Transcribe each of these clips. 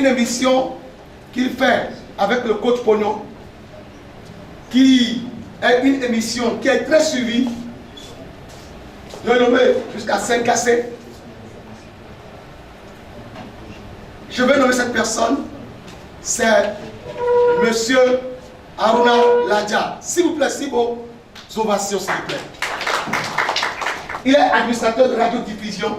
une émission qu'il fait avec le coach Pognon, qui est une émission qui est très suivie, renommée jusqu'à 5 cassés. Je vais nommer cette personne, c'est Monsieur Aruna Ladja. S'il vous plaît, si vos ovations, s'il vous plaît. Il est administrateur de radiodiffusion,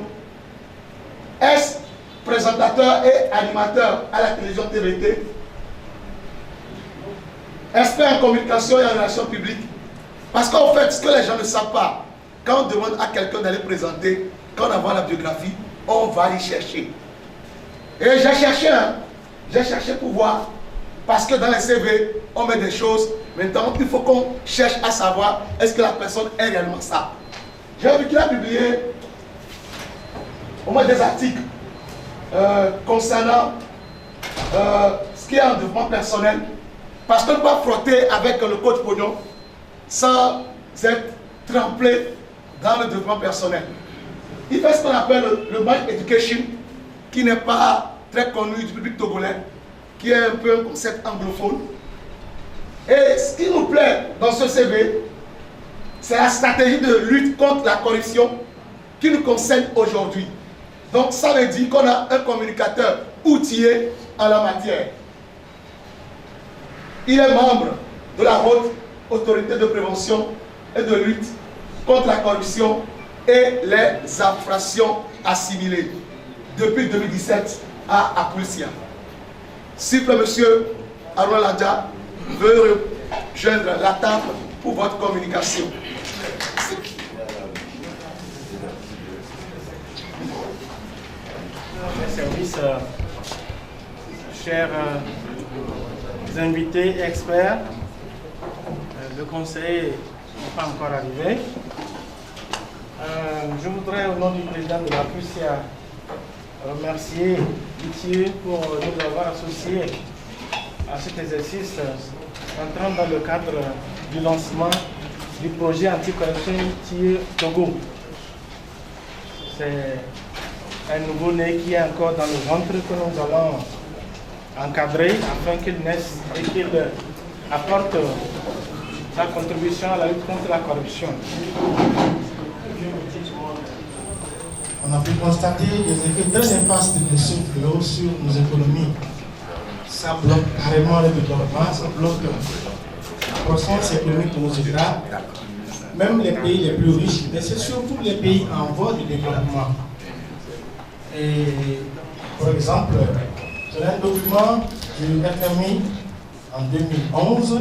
présentateur et animateur à la télévision TVT, expert en communication et en relations publiques. Parce qu'en fait, ce que les gens ne savent pas, quand on demande à quelqu'un d'aller présenter, quand on a la biographie, on va y chercher. Et j'ai cherché, j'ai cherché pour voir, parce que dans les CV, on met des choses. Maintenant, il faut qu'on cherche à savoir, est-ce que la personne est réellement ça. J'ai vu qu'il a publié au moins des articles concernant ce qui est en développement personnel, parce qu'on ne peut pas frotter avec le coach Pognon sans être trempé dans le développement personnel. Il fait ce qu'on appelle le Mind Education, qui n'est pas très connu du public togolais, qui est un peu un concept anglophone. Et ce qui nous plaît dans ce CV, c'est la stratégie de lutte contre la corruption qui nous concerne aujourd'hui. Donc ça veut dire qu'on a un communicateur outillé en la matière. Il est membre de la Haute Autorité de prévention et de lutte contre la corruption et les infractions assimilées depuis 2017 à Apulsia. S'il vous plaît, monsieur Aruna Ladja veut rejoindre la table pour votre communication. Mes services, chers invités et experts, le conseiller n'est pas encore arrivé. Je voudrais, au nom du président de la PUSIA, remercier Dieu pour nous avoir associés à cet exercice entrant dans le cadre du lancement du projet anticorruption TIE Togo. C'est un nouveau-né qui est encore dans le ventre que nous allons encadrer afin qu'il naisse et qu'il apporte sa contribution à la lutte contre la corruption. On a pu constater des effets très néfastes de ce fléau sur nos économies. Ça bloque carrément le développement, ça bloque la croissance économique de nos États, même les pays les plus riches, mais c'est surtout les pays en voie de développement. Et par exemple, sur un document du FMI en 2011,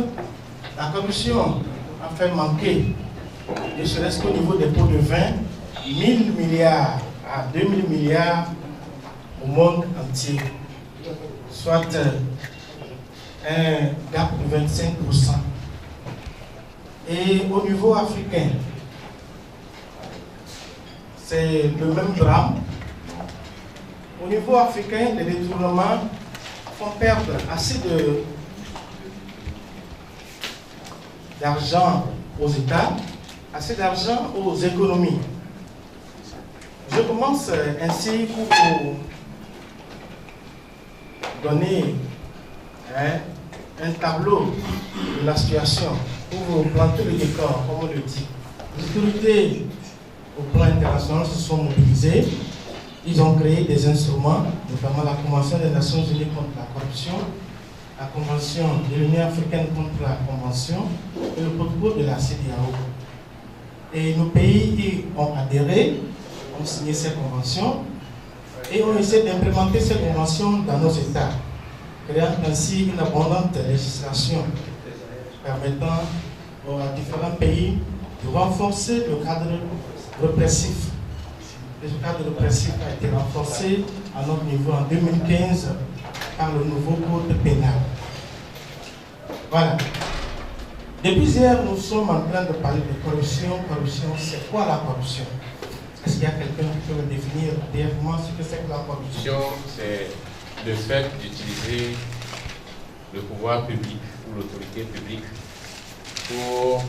la corruption a fait manquer, ne serait-ce qu'au niveau des pots de vin, 1000 milliards à 2000 milliards au monde entier, soit un gap de 25%. Et au niveau africain, c'est le même drame. Au niveau africain, les détournements font perdre assez d'argent aux États, assez d'argent aux économies. Je commence ainsi pour vous donner un tableau de la situation, pour vous planter le décor, comme on le dit. Les autorités au plan international se sont mobilisées. Ils ont créé des instruments, notamment la Convention des Nations Unies contre la corruption, la Convention de l'Union africaine contre la convention et le protocole de la CEDEAO. Et nos pays ont adhéré, ont signé ces conventions et ont essayé d'implémenter ces conventions dans nos États, créant ainsi une abondante législation permettant à différents pays de renforcer le cadre répressif. Le cadre répressif a été renforcé à notre niveau en 2015 par le nouveau code pénal. Voilà. Depuis hier, nous sommes en train de parler de corruption. Corruption, c'est quoi la corruption? Est-ce qu'il y a quelqu'un qui peut me définir brièvement ce que c'est que la corruption? C'est le fait d'utiliser le pouvoir public ou l'autorité publique pour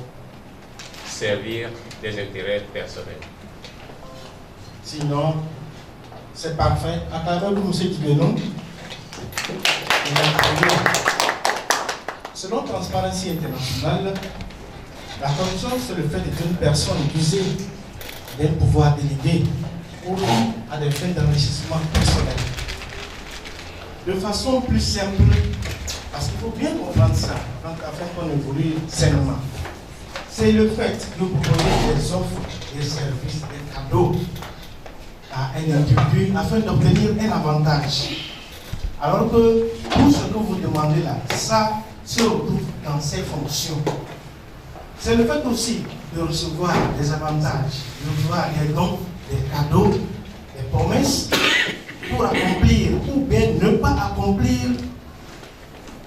servir des intérêts personnels. Sinon, c'est parfait. À travers vous, M. Tibénon, Selon Transparency International, la corruption, c'est le fait d'être une personne usée d'un pouvoir délégué ou à des fins d'enrichissement personnel. De façon plus simple, parce qu'il faut bien comprendre ça, donc, afin qu'on évolue sainement. C'est le fait de proposer des offres, des services, des cadeaux à un individu afin d'obtenir un avantage. Alors que tout ce que vous demandez là, ça se retrouve dans ces fonctions. C'est le fait aussi de recevoir des avantages, de recevoir des dons, des cadeaux, des promesses pour accomplir ou bien ne pas accomplir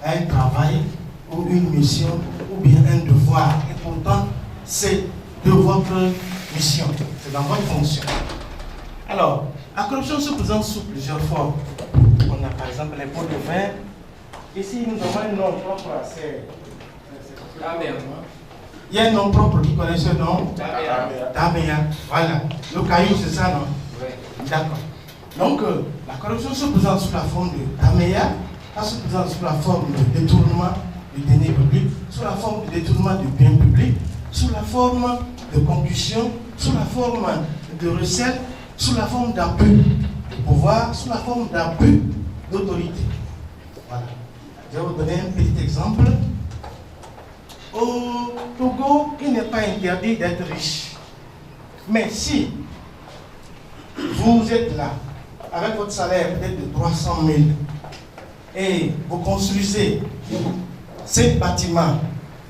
un travail ou une mission ou bien un devoir. Et pourtant, c'est de votre mission, c'est dans votre fonction. Alors, la corruption se présente sous plusieurs formes. On a par exemple les pots de vin. Ici, nous avons un nom propre à ces. Il y a un nom propre qui connaît ce nom. Damea. Voilà. Le caillou, c'est ça, non? Oui. D'accord. Donc, la corruption se présente sous la forme de Damea, elle se présente sous la forme de détournement du denier public, sous la forme de détournement du bien public, sous la forme de concussion, sous la forme de recel, sous la forme d'abus de pouvoir, sous la forme d'abus d'autorité. Voilà. Je vais vous donner un petit exemple. Au Togo, il n'est pas interdit d'être riche. Mais si vous êtes là, avec votre salaire peut-être de 300 000, et vous construisez 5 bâtiments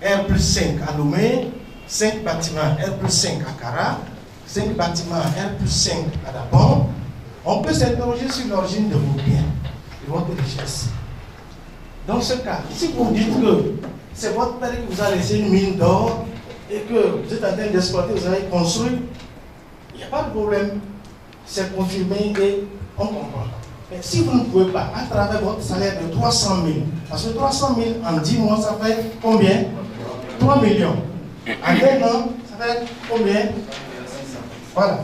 R+5 à Lomé, 5 bâtiments R+5 à Kara, 5 bâtiments R+5 à Dabon, on peut s'interroger sur l'origine de vos biens, de votre richesse. Dans ce cas, si vous dites que c'est votre père qui vous a laissé une mine d'or et que vous êtes en train d'exploiter, vous avez construit, il n'y a pas de problème. C'est confirmé et on comprend. Mais si vous ne pouvez pas, à travers votre salaire de 300 000, parce que 300 000 en 10 mois, ça fait combien? 3 millions. En 1 an, ça fait combien? Voilà.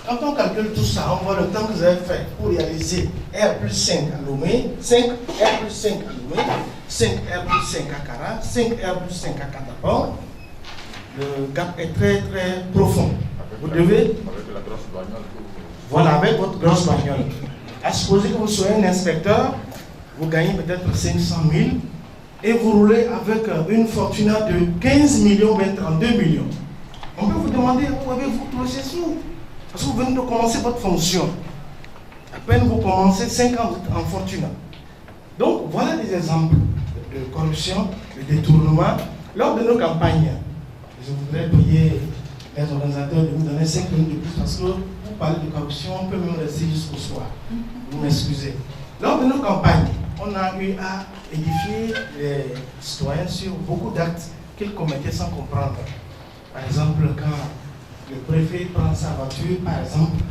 Quand on calcule tout ça, on voit le temps que vous avez fait pour réaliser R+5 à Lomé, 5 R+5 à Lomé, 5 R+5 à Kara, 5 R+5 à Katabon. Le gap est très très profond. Vous devez... Avec la grosse bagnole. Voilà, avec votre grosse bagnole. À supposer que vous soyez un inspecteur, vous gagnez peut-être 500 000 et vous roulez avec une fortune de 15 millions, 32 millions. On peut vous demander où avez-vous trouvé ces sous? Parce que vous venez de commencer votre fonction. À peine vous commencez 5 ans en fortune. Donc voilà des exemples de corruption, de détournement. Lors de nos campagnes, je voudrais prier les organisateurs de nous donner 5 minutes de plus parce que pour parler de corruption, on peut même rester jusqu'au soir. Vous m'excusez. Lors de nos campagnes, on a eu à édifier les citoyens sur beaucoup d'actes qu'ils commettaient sans comprendre. Par exemple, quand le préfet prend sa voiture, par exemple,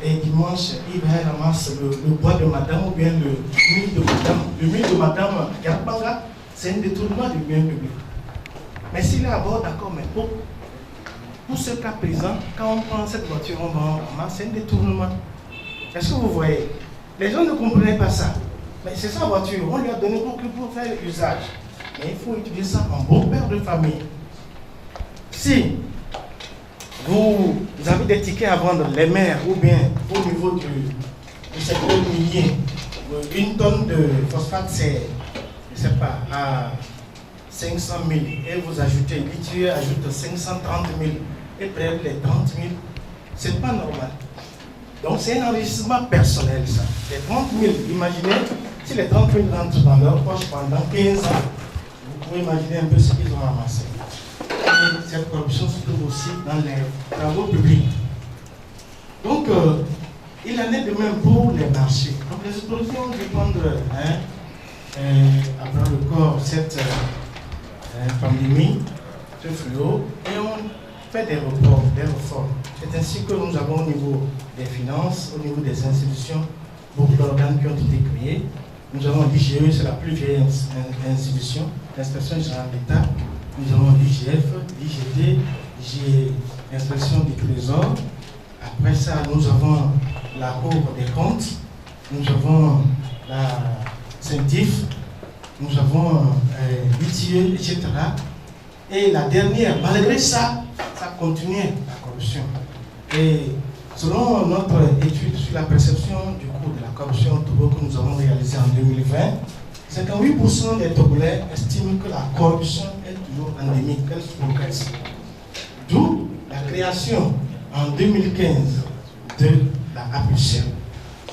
et dimanche, il va ramasser le bois de madame ou bien le mille de madame. Le mille de madame Garbanga, c'est un détournement du bien public. Mais s'il est à bord, d'accord, mais pour ce cas présent, quand on prend cette voiture, on va en ramasser, c'est un détournement. Est-ce que vous voyez? Les gens ne comprenaient pas ça. Mais c'est sa voiture, on lui a donné pour faire usage. Mais il faut utiliser ça en bon père de famille. Si vous avez des tickets à vendre, les maires, ou bien au niveau du secteur minier, une tonne de phosphate, c'est, je ne sais pas, à 500 000, et vous ajoutez, l'ITIE ajoute 530 000, et prélève les 30 000, c'est pas normal. Donc c'est un enrichissement personnel, ça. Les 30 000, imaginez, si les 30 000 rentrent dans leur poche pendant 15 ans, vous pouvez imaginer un peu ce qu'ils ont ramassé. Et cette corruption se trouve aussi dans les travaux publics. Donc, il en est de même pour les marchés. Donc, les autorités ont dû prendre à bras le corps cette pandémie, ce fléau, et on fait des reports, des réformes. C'est ainsi que nous avons au niveau des finances, au niveau des institutions, beaucoup d'organes qui ont été créés. Nous avons l'IGE, c'est la plus vieille institution, l'inspection générale d'État. Nous avons l'IGF, l'IGT, l'inspection du Trésor. Après ça, nous avons la Cour des comptes. Nous avons la CENTI. collectifs, nous avons l'ITIE, etc. Et la dernière, malgré ça, ça continuait la corruption. Et selon notre étude sur la perception du coût de la corruption au Togo que nous avons réalisée en 2020, 58% des Togolais estiment que la corruption est toujours endémique, qu'elle progresse. D'où la création en 2015 de la APUCL.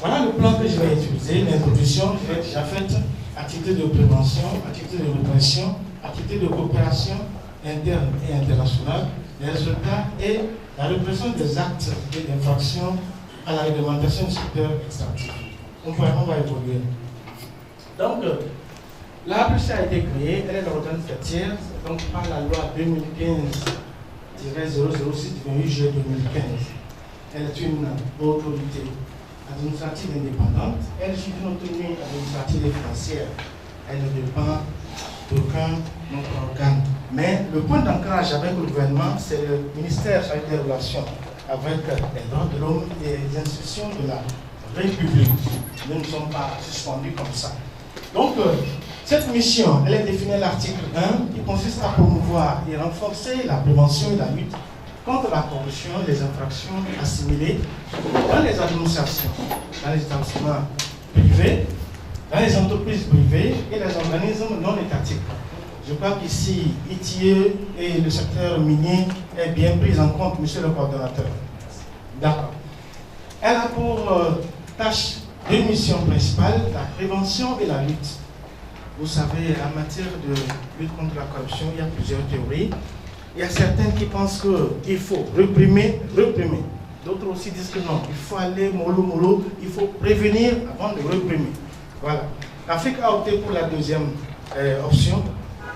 Voilà le plan que je vais utiliser. L'introduction, je l'ai déjà faite. Activité de prévention, activité de répression, activité de coopération interne et internationale, les résultats et la répression des actes et d'infraction à la réglementation du secteur extractif. On va évoluer. Donc, la APUCL a été créée, elle est l'organe faîtière, donc par la loi 2015-006 du 28 juillet 2015. Elle est une autorité administrative indépendante, elle suit une autonomie administrative et financière. Elle ne dépend d'aucun autre organe. Mais le point d'ancrage avec le gouvernement, c'est le ministère chargé des relations avec les droits de l'homme et les institutions de la République. Nous ne sommes pas suspendus comme ça. Donc, cette mission, elle est définie à l'article 1 qui consiste à promouvoir et renforcer la prévention et la lutte contre la corruption et les infractions assimilées dans les administrations, dans les établissements privés, dans les entreprises privées et les organismes non étatiques. Je crois qu'ici, ITIE et le secteur minier est bien pris en compte, monsieur le coordonnateur. D'accord. Elle a pour tâche deux missions principales, la prévention et la lutte. Vous savez, en matière de lutte contre la corruption, il y a plusieurs théories. Il y a certains qui pensent qu'il faut réprimer. D'autres aussi disent que non, il faut aller mollo, il faut prévenir avant de réprimer. Voilà. L'Afrique a opté pour la deuxième option,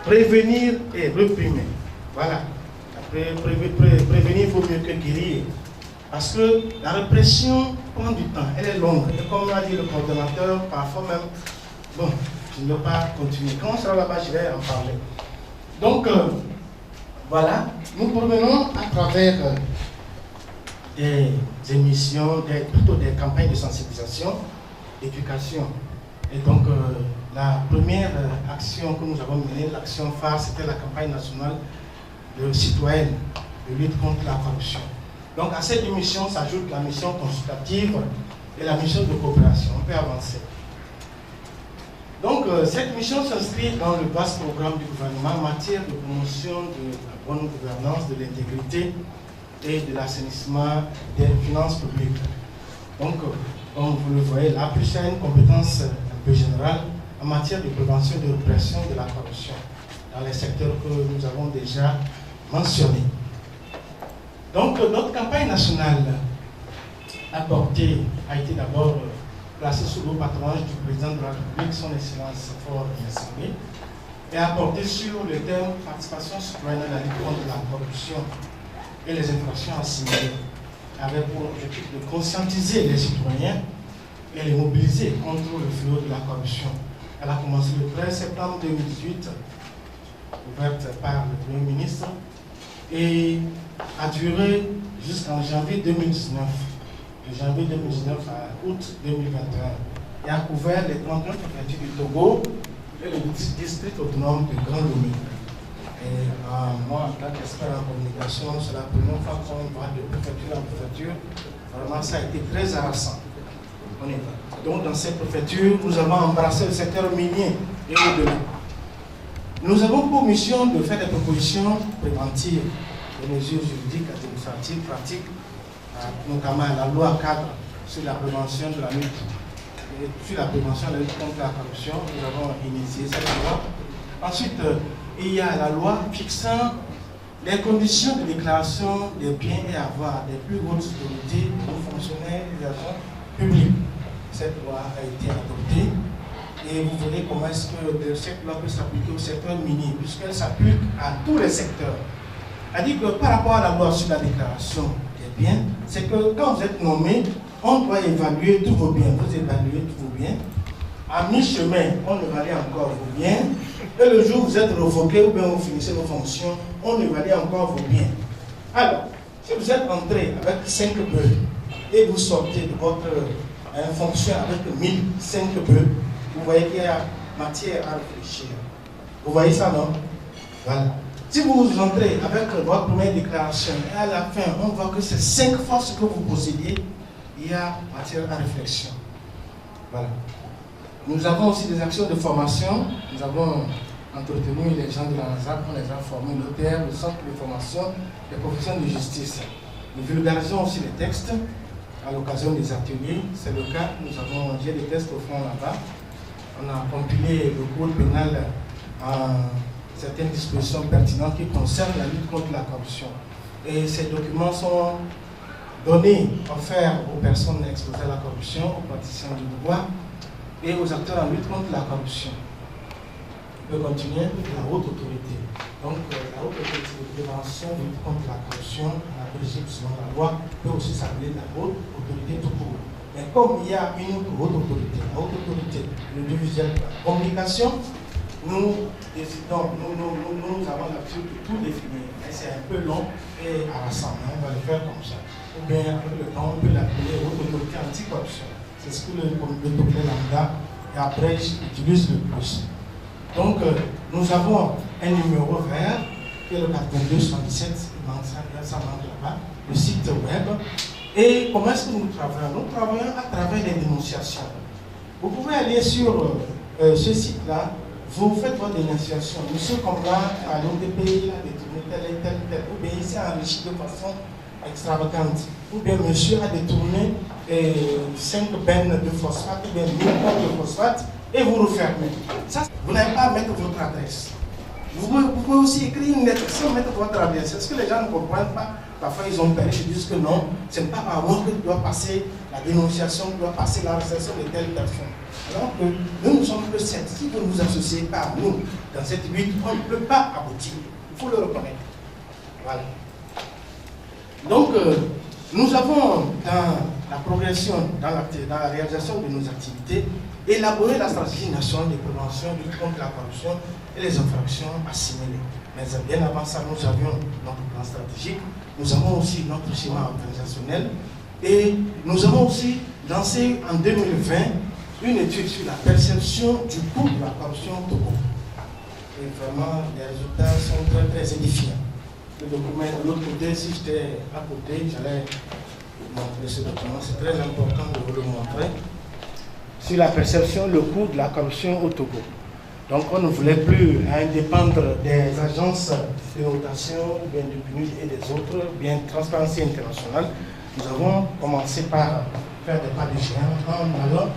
prévenir et réprimer. Voilà. Prévenir vaut mieux que guérir. Parce que la répression prend du temps, elle est longue. Et comme l'a dit le coordonnateur, parfois même, bon, je ne veux pas continuer. Quand on sera là-bas, je vais en parler. Donc, voilà, nous promenons à travers des émissions, plutôt des campagnes de sensibilisation, d'éducation. Et donc, la première action que nous avons menée, l'action phare, c'était la campagne nationale citoyenne de lutte contre la corruption. Donc, à cette mission s'ajoute la mission consultative et la mission de coopération. On peut avancer. Donc, cette mission s'inscrit dans le vaste programme du gouvernement en matière de promotion de la bonne gouvernance, de l'intégrité et de l'assainissement des finances publiques. Donc, comme vous le voyez, la APUCL a une compétence un peu générale en matière de prévention et de répression de la corruption dans les secteurs que nous avons déjà mentionnés. Donc, notre campagne nationale a été d'abord placée sous le patronage du président de la République, son Excellence Faure Gnassingbé, et a porté sur le thème participation citoyenne à la lutte contre la corruption et les infractions assimilées, avec pour objectif de conscientiser les citoyens et les mobiliser contre le fléau de la corruption. Elle a commencé le 13 septembre 2018, ouverte par le Premier ministre, et a duré jusqu'en janvier 2019. De janvier 2019 à août 2021. Et a couvert les 39 préfectures du Togo et le district autonome de Grand Lomé. Et moi, en tant qu'expert en communication, c'est la première fois qu'on va de préfecture en préfecture. Vraiment, ça a été très harassant. On y va. Donc, dans cette préfecture, nous avons embrassé le secteur minier et au-delà. Nous avons pour mission de faire des propositions préventives, des mesures juridiques, administratives, pratiques, notamment la loi cadre sur la prévention de la lutte, sur la prévention de la lutte contre la corruption. Nous avons initié cette loi. Ensuite, il y a la loi fixant les conditions de déclaration des biens et avoirs des plus hautes autorités, des fonctionnaires et des agents publics. Cette loi a été adoptée et vous verrez comment est-ce que cette loi peut s'appliquer au secteur minier, puisqu'elle s'applique à tous les secteurs. C'est-à-dire que par rapport à la loi sur la déclaration des biens, c'est que quand vous êtes nommé, on doit évaluer tous vos biens. Vous évaluez tous vos biens. À mi-chemin, on évalue encore vos biens. Et le jour où vous êtes révoqué ou bien vous finissez vos fonctions, on évalue encore vos biens. Alors, si vous êtes entré avec 5 bœufs et vous sortez de votre fonction avec 1005 bœufs, vous voyez qu'il y a matière à réfléchir. Vous voyez ça, non? Voilà. Si vous entrez avec votre première déclaration et à la fin, on voit que c'est 5 forces que vous possédez, il y a matière à réflexion. Voilà. Nous avons aussi des actions de formation. Nous avons entretenu les gens de la NASAP, on les a formés, notaires, le centre de formation des professions de justice. Nous vulgarisons aussi les textes à l'occasion des ateliers. C'est le cas, j'ai des textes au fond là-bas. On a compilé le code pénal en certaines dispositions pertinentes qui concernent la lutte contre la corruption. Et ces documents sont donnés, offerts aux personnes exposées à la corruption, aux praticiens du droit et aux acteurs en lutte contre la corruption. On peut continuer la haute autorité. Donc, la haute autorité de prévention de lutte contre la corruption, la régime selon la loi, peut aussi s'appeler la haute autorité tout court. Mais comme il y a une autre haute autorité, la haute autorité de l'audiovisuel de la communication, nous avons l'habitude de tout définir. Mais c'est un peu long et harassant. On va le faire comme ça. Ou bien, avec le temps, on peut l'appeler haute autorité anti-corruption. C'est ce que le docteur Lambda, et après, utilise le plus. Donc, nous avons un numéro vert, qui est le 8277, ça manque là-bas, le site web. Et comment est-ce que nous travaillons? Nous travaillons à travers les dénonciations. Vous pouvez aller sur ce site-là, vous faites votre dénonciation. Monsieur Combat à l'OTP, il a détourné tel, ou bien il s'est enrichi de façon extravagante, ou bien monsieur a détourné 5 bennes de phosphate, ou bien 1000 tonnes de phosphate, et vous refermez. Ça, vous n'avez pas à mettre votre adresse. Vous pouvez aussi écrire une lettre sans mettre votre adresse. C'est ce que les gens ne comprennent pas. Parfois, ils ont peur, ils disent que non, ce n'est pas par moi que doit passer la dénonciation, que doit passer l'arrestation de telle personne. Alors que nous ne sommes que 7. Si vous ne vous associez pas à nous dans cette lutte, on ne peut pas aboutir. Il faut le reconnaître. Voilà. Donc, nous avons dans la progression, dans la réalisation de nos activités, élaboré la stratégie nationale de prévention de lutte contre la corruption et les infractions assimilées. Mais bien avant ça, nous avions notre plan stratégique, nous avons aussi notre schéma organisationnel et nous avons aussi lancé en 2020 une étude sur la perception du coût de la corruption au Togo. Et vraiment, les résultats sont très, très édifiants. Le document de l'autre côté, si j'étais à côté, j'allais vous montrer ce document. C'est très important de vous le montrer. Sur la perception, le coût de la corruption au Togo. Donc on ne voulait plus dépendre des agences de notation, bien du PNUD et des autres, bien Transparency International. Nous avons commencé par faire des pas de géant en allant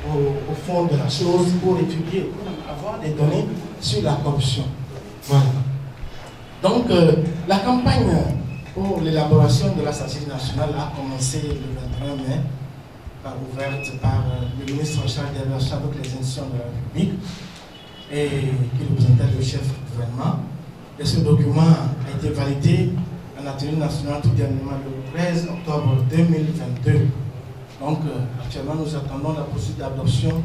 au fond de la chose pour étudier, pour avoir des données sur la corruption. Voilà. Donc la campagne pour l'élaboration de la stratégie nationale a commencé le 21 mai, ouverte par le ministre en charge des relations avec les institutions de la République et qui représentait le chef du gouvernement. Et ce document a été validé en atelier national tout dernièrement le 13 octobre 2022. Donc actuellement nous attendons la procédure d'adoption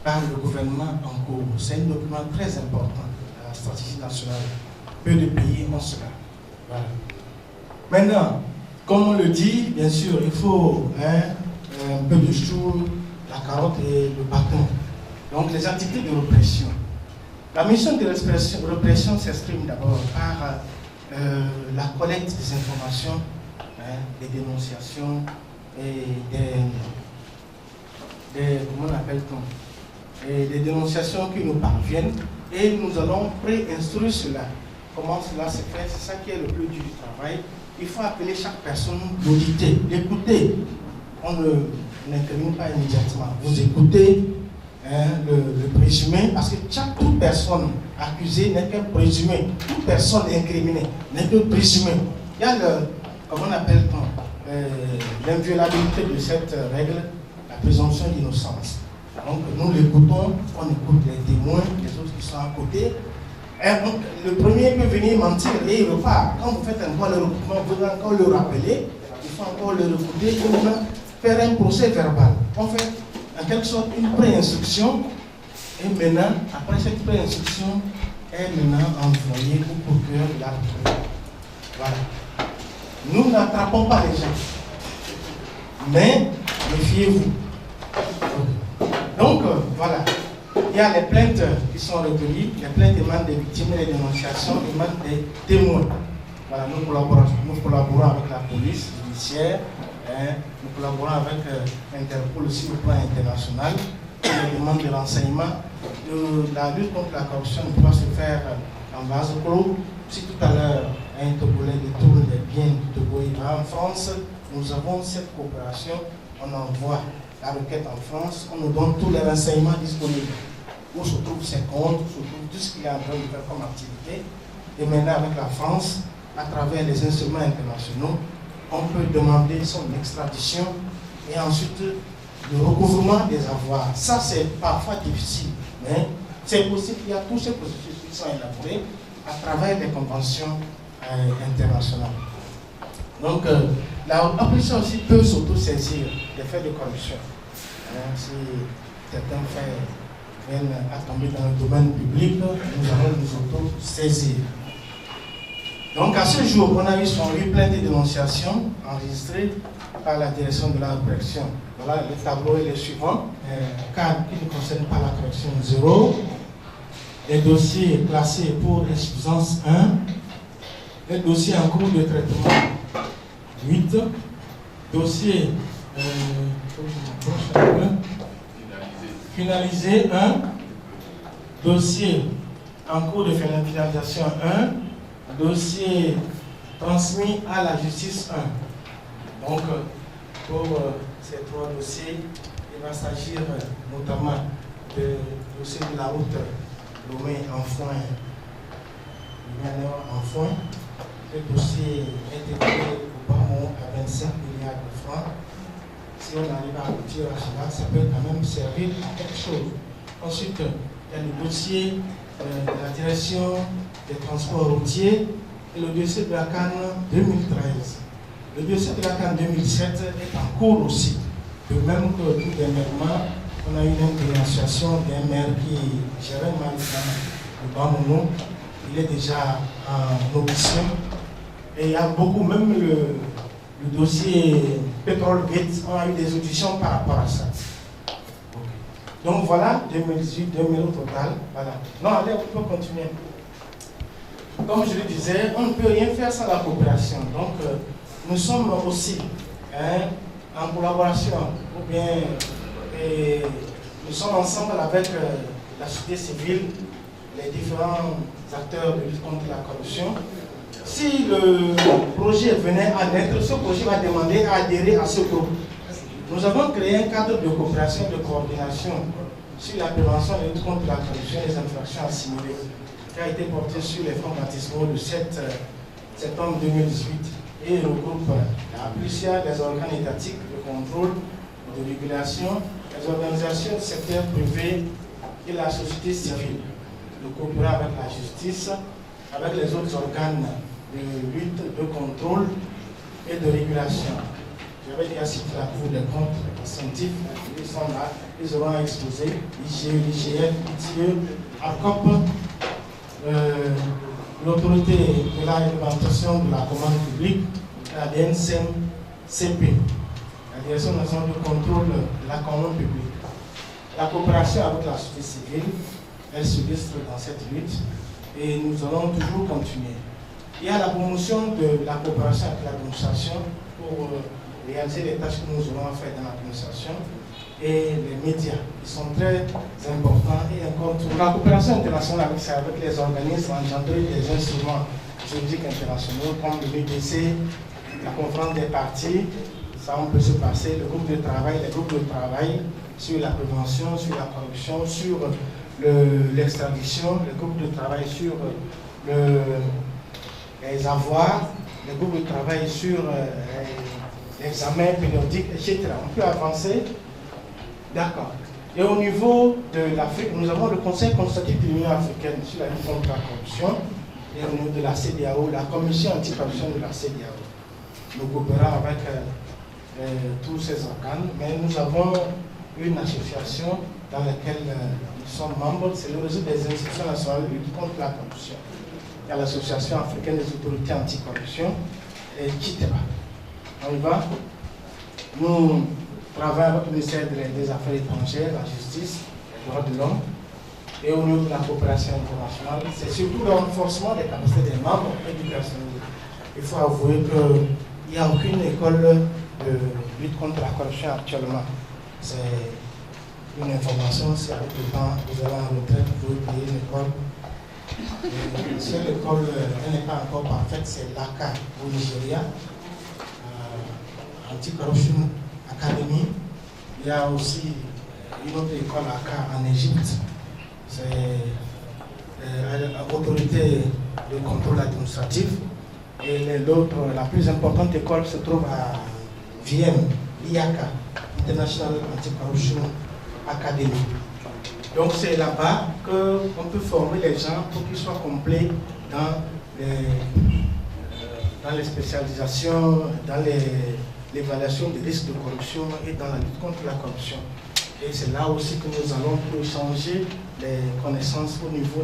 par le gouvernement en cours. C'est un document très important, la stratégie nationale. Peu de pays ont cela. Voilà. Maintenant, comme on le dit, bien sûr, il faut un peu de chou, la carotte et le bâton. Donc les activités de répression. La mission de répression s'exprime d'abord par la collecte des informations, des dénonciations et comment on appelle-t-on, et des dénonciations qui nous parviennent et nous allons pré-instruire cela. Comment cela se fait? C'est ça qui est le plus dur du travail. Il faut appeler chaque personne, l'auditer, l'écouter. On n'incrimine pas immédiatement. Vous écoutez le présumé, parce que toute personne accusée n'est qu'un présumé. Toute personne incriminée n'est que présumé. Il y a comment on appelle-t-on, l'inviolabilité de cette règle, la présomption d'innocence. Donc nous l'écoutons, on écoute les témoins, les autres qui sont à côté. Le premier peut venir mentir et il repart. Quand vous faites encore le recoupement, vous devez encore le rappeler, il faut encore le recouper et maintenant faire un procès verbal. On fait en quelque sorte une pré-instruction et maintenant, après cette pré-instruction, est maintenant envoyée au procureur de la République. Voilà. Nous n'attrapons pas les gens, mais méfiez-vous. Donc, voilà. il y a les plaintes qui sont recueillies, les plaintes émanent des victimes et les dénonciations émanent des témoins. Voilà, nous collaborons avec la police judiciaire, nous collaborons avec Interpol aussi au plan international. Les demandes de renseignement, la lutte contre la corruption ne peut pas se faire en vase clos. Si tout à l'heure un Togolais détourne des biens du Togo, il va en France, nous avons cette coopération, on envoie la requête en France, on nous donne tous les renseignements disponibles. Où se trouvent ses comptes, où se trouve tout ce qu'il est en train de faire comme activité. Et maintenant avec la France, à travers les instruments internationaux, on peut demander son extradition et ensuite le recouvrement des avoirs. Ça c'est parfois difficile, mais c'est possible. Il y a tous ces processus qui sont élaborés à travers les conventions internationales. Donc la police aussi peut s'auto-saisir des faits de corruption. Si certains faits viennent à tomber dans le domaine public, nous allons nous auto-saisir. Donc à ce jour, on a eu 108 plaintes et dénonciations enregistrées par la direction de la correction. Voilà, le tableau est le suivant. Cas qui ne concerne pas la correction 0. Les dossiers classés pour insuffisance 1. Les dossiers en cours de traitement 8. Dossiers finalisé 1. Dossier en cours de finalisation 1. Dossier transmis à la justice 1. Donc, pour ces 3 dossiers, il va s'agir notamment du dossier de la route Lomé-Enfouin, Enfouin. Le dossier est évalué au Bamon à 25 milliards de francs. Si on arrive à aboutir à cela, ça peut quand même servir à quelque chose. Ensuite, il y a le dossier de la direction des transports routiers et le dossier de la CAN 2013. Le dossier de la CAN 2017 est en cours aussi. De même que tout dernièrement, on a eu une dénonciation d'un maire qui gérait mal le Bamounou. Il est déjà en audition. Et il y a beaucoup, même le dossier Pétrole Gate, on a eu des auditions par rapport à ça. Donc voilà, 2018, 2000 au total. Voilà. Non, allez, on peut continuer. Comme je le disais, on ne peut rien faire sans la coopération. Donc, nous sommes aussi en collaboration, ou bien nous sommes ensemble avec la société civile, les différents acteurs de lutte contre la corruption. Si le projet venait à naître, ce projet va demander à adhérer à ce groupe. Nous avons créé un cadre de coopération et de coordination sur la prévention et la lutte contre la corruption et les infractions assimilées, qui a été porté sur les fonds baptismaux le 7 septembre 2018 et regroupe la police, les organes étatiques de contrôle, de régulation, les organisations du secteur privé et la société civile. Nous coopérons avec la justice, avec les autres organes de lutte, de contrôle et de régulation. J'avais déjà cité la Cour des comptes, les scientifiques, ils sont là, ils auront exposé, IGE, l'IGF, ITIE, ARCOP, l'autorité de la réglementation de la commande publique, la DNCMCP, la Direction nationale de contrôle de la commande publique. La coopération avec la société civile, elle se illustre dans cette lutte et nous allons toujours continuer. Il y a la promotion de la coopération avec l'administration pour réaliser les tâches que nous aurons à faire dans l'administration et les médias, qui sont très importants et incontournables. La coopération internationale, c'est avec les organismes engendrés des instruments juridiques internationaux comme le BDC, la conférence des partis, ça on peut se passer, le groupe de travail, les groupes de travail sur la prévention, sur la corruption, sur l'extradition, le groupe de travail sur les avoirs, le groupe de travail sur l'examen périodique, etc. On peut avancer. D'accord. Et au niveau de l'Afrique, nous avons le Conseil consultatif de l'Union africaine sur la lutte contre la corruption et au niveau de la CEDEAO, la commission anti-corruption de la CEDEAO. Nous coopérons avec tous ces organes, mais nous avons une association dans laquelle nous sommes membres, c'est le réseau des institutions nationales de lutte contre la corruption. Il y a l'association africaine des autorités anti-corruption, etc. On y va. Nous travaillons avec le ministère des Affaires étrangères, la justice, les droits de l'homme, et au niveau de la coopération internationale, c'est surtout le renforcement des capacités des membres et du personnel. Il faut avouer qu'il n'y a aucune école de lutte contre la corruption actuellement. C'est une information, si avec le temps vous allez en retraite, vous pouvez payer une école. La seule école, elle n'est pas encore parfaite, c'est l'ACA au Nigeria, Anti-Corruption Academy. Il y a aussi une autre école ACA en Égypte. C'est l'autorité de contrôle administratif. Et l'autre, la plus importante école se trouve à Vienne, l'IACA, International Anti-Corruption Academy. Donc c'est là-bas qu'on peut former les gens pour qu'ils soient complets dans les spécialisations, dans l'évaluation des risques de corruption et dans la lutte contre la corruption. Et c'est là aussi que nous allons échanger les connaissances au niveau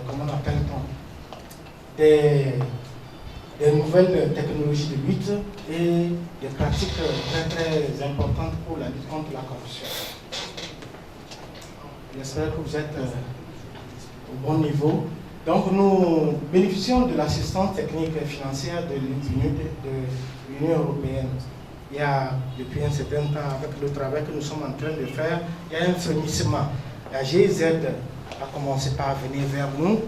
comment on appelle-t-on, des nouvelles technologies de lutte et des pratiques très très importantes pour la lutte contre la corruption. J'espère que vous êtes au bon niveau. Donc nous bénéficions de l'assistance technique et financière de l'Union européenne. Il y a depuis un certain temps, avec le travail que nous sommes en train de faire, il y a un frémissement. La GIZ a commencé par venir vers nous,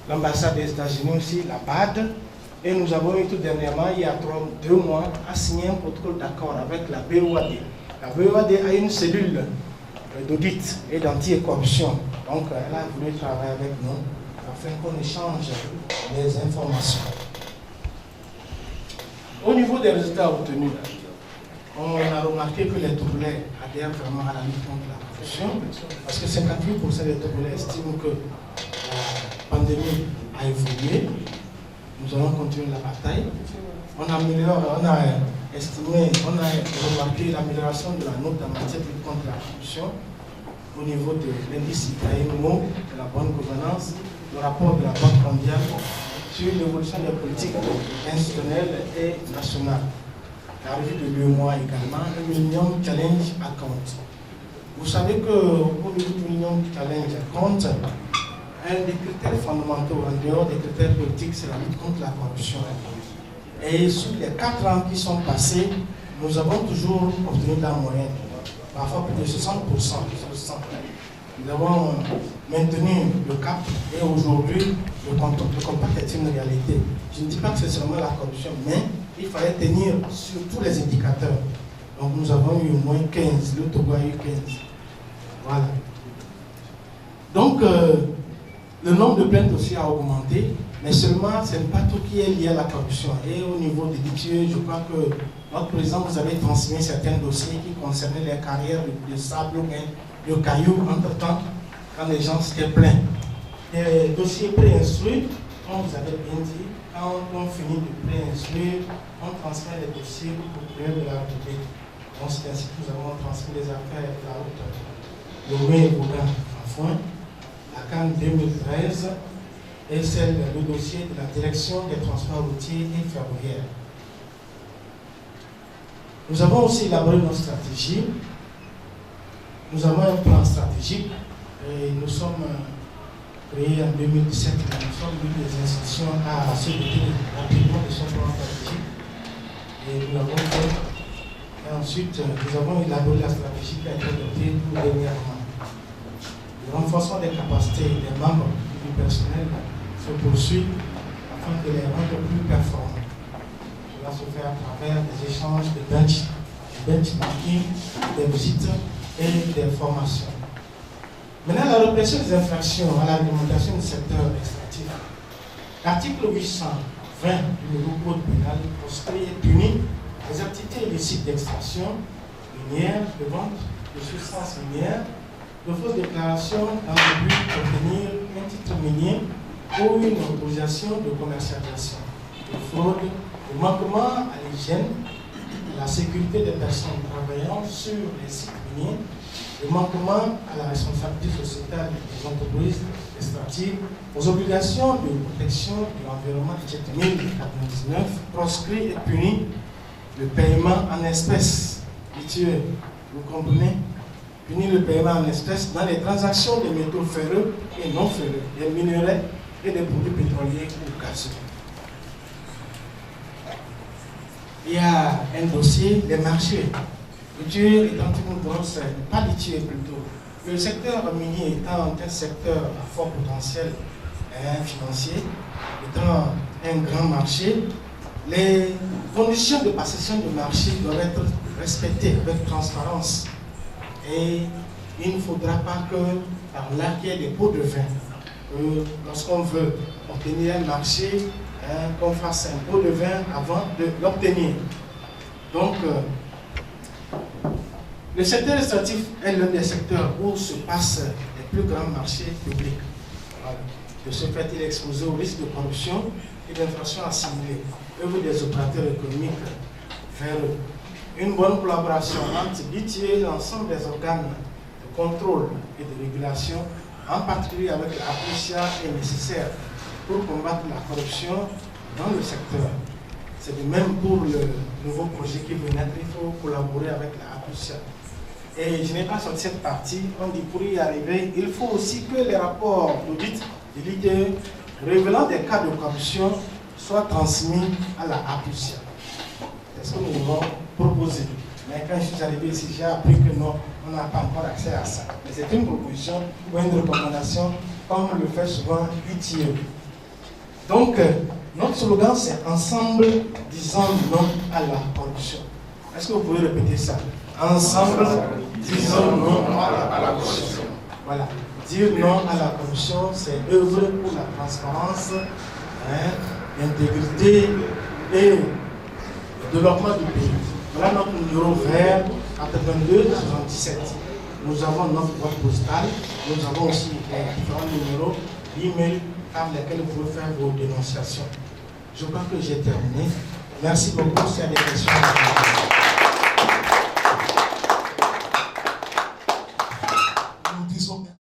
l'ambassade des États-Unis aussi, la BAD, et nous avons eu tout dernièrement, il y a 2 mois, à signer un protocole d'accord avec la BOAD. La BOAD a une cellule d'audit et d'anti-corruption. Donc elle a voulu travailler avec nous afin qu'on échange les informations. Au niveau des résultats obtenus, on a remarqué que les Togolais adhèrent vraiment à la lutte contre la corruption, parce que 58% des Togolais estiment que la pandémie a évolué. Nous allons continuer la bataille. On a remarqué l'amélioration de la note en matière de lutte contre la corruption au niveau de l'indice ICAIMO, de la bonne gouvernance, le rapport de la Banque mondiale sur l'évolution des politiques institutionnelles et nationales. La revue de l'UEMOA également, le Millennium Challenge Account. Vous savez qu'au niveau du Millennium Challenge Account, un des critères fondamentaux en dehors des critères politiques, c'est la lutte contre la corruption. Et sur les 4 ans qui sont passés, nous avons toujours obtenu de la moyenne, parfois plus de 60%. Nous avons maintenu le cap et aujourd'hui, le compact est une réalité. Je ne dis pas que c'est seulement la corruption, mais il fallait tenir sur tous les indicateurs. Donc nous avons eu au moins 15, le Togo a eu 15. Voilà. Donc, le nombre de plaintes aussi a augmenté, mais seulement ce n'est pas tout qui est lié à la corruption. Et au niveau des litiges, je crois que notre président vous avait transmis certains dossiers qui concernaient les carrières de sable ou bien de cailloux entre-temps, quand les gens s'étaient plaints. Les dossiers préinstruits, comme vous avez bien dit, quand on finit de préinstruire, on transmet les dossiers au procureur de la République. Donc c'est ainsi que nous avons transmis les affaires de la route Lomé et Bougain en foin, la CAN 2013 et le dossier de la direction des transports routiers et ferroviaires. Nous avons aussi élaboré notre stratégie. Nous avons un plan stratégique et nous sommes créés en 2017. Nous sommes mis des institutions à se doter rapidement de son plan stratégique. Et nous l'avons fait. Et ensuite, nous avons élaboré la stratégie qui a été adoptée tout dernièrement. Le renforcement des capacités des membres du personnel se poursuit afin de les rendre plus performants. Cela se fait à travers des échanges de benchmarking, des visites et des formations. Maintenant, la répression des infractions à la réglementation du secteur extractif. L'article 820 du nouveau code pénal proscrit et punit les activités illicites d'extraction minière, de vente de substances minières, de fausses déclarations dans le but d'obtenir un titre minier ou une autorisation de commercialisation, de fraude, de manquement à l'hygiène, à la sécurité des personnes travaillant sur les sites miniers, de manquement à la responsabilité sociétale des entreprises extractives, aux obligations de protection de l'environnement de 1099, proscrit et puni le paiement en espèces. Vous comprenez? punir le paiement en espèces dans les transactions de métaux ferreux et non ferreux, des minerais et des produits pétroliers ou gazeux. Il y a un dossier des marchés. L'ITIE étant une grosse, pas l'ITIE plutôt. Le secteur minier étant un secteur à fort potentiel financier, étant un grand marché, les conditions de passation du marché doivent être respectées avec transparence. Et il ne faudra pas que par là qu'il y ait des pots de vin. Lorsqu'on veut obtenir un marché, qu'on fasse un pot de vin avant de l'obtenir. Donc, le secteur extractif est l'un des secteurs où se passent les plus grands marchés publics. Voilà. De ce fait, il est exposé au risque de corruption et d'infraction assimilée, œuvre des opérateurs économiques vers une bonne collaboration entre l'ITIE et l'ensemble des organes de contrôle et de régulation, en particulier avec la APUSIA, est nécessaire pour combattre la corruption dans le secteur. C'est de même pour le nouveau projet qui vient d'être, il faut collaborer avec la APUSIA. Et je n'ai pas sorti cette partie, on dit pour y arriver, il faut aussi que les rapports d'audit de l'ITIE révélant des cas de corruption soient transmis à la APUSIA. C'est ce que nous avons proposé. Mais quand je suis arrivé ici, j'ai appris que non, on n'a pas encore accès à ça. Mais c'est une proposition ou une recommandation, comme le fait souvent l'ITIE. Donc, notre slogan, c'est ensemble, disons non à la corruption. Est-ce que vous pouvez répéter ça? Ensemble, disons non à la corruption. Voilà. Dire non à la corruption, c'est œuvrer pour la transparence, l'intégrité et le développement du pays. Voilà notre numéro vert 82 77. Nous avons notre boîte postale, nous avons aussi différents numéros d'email par lesquels vous pouvez faire vos dénonciations. Je crois que j'ai terminé. Merci beaucoup. S'il y a des questions.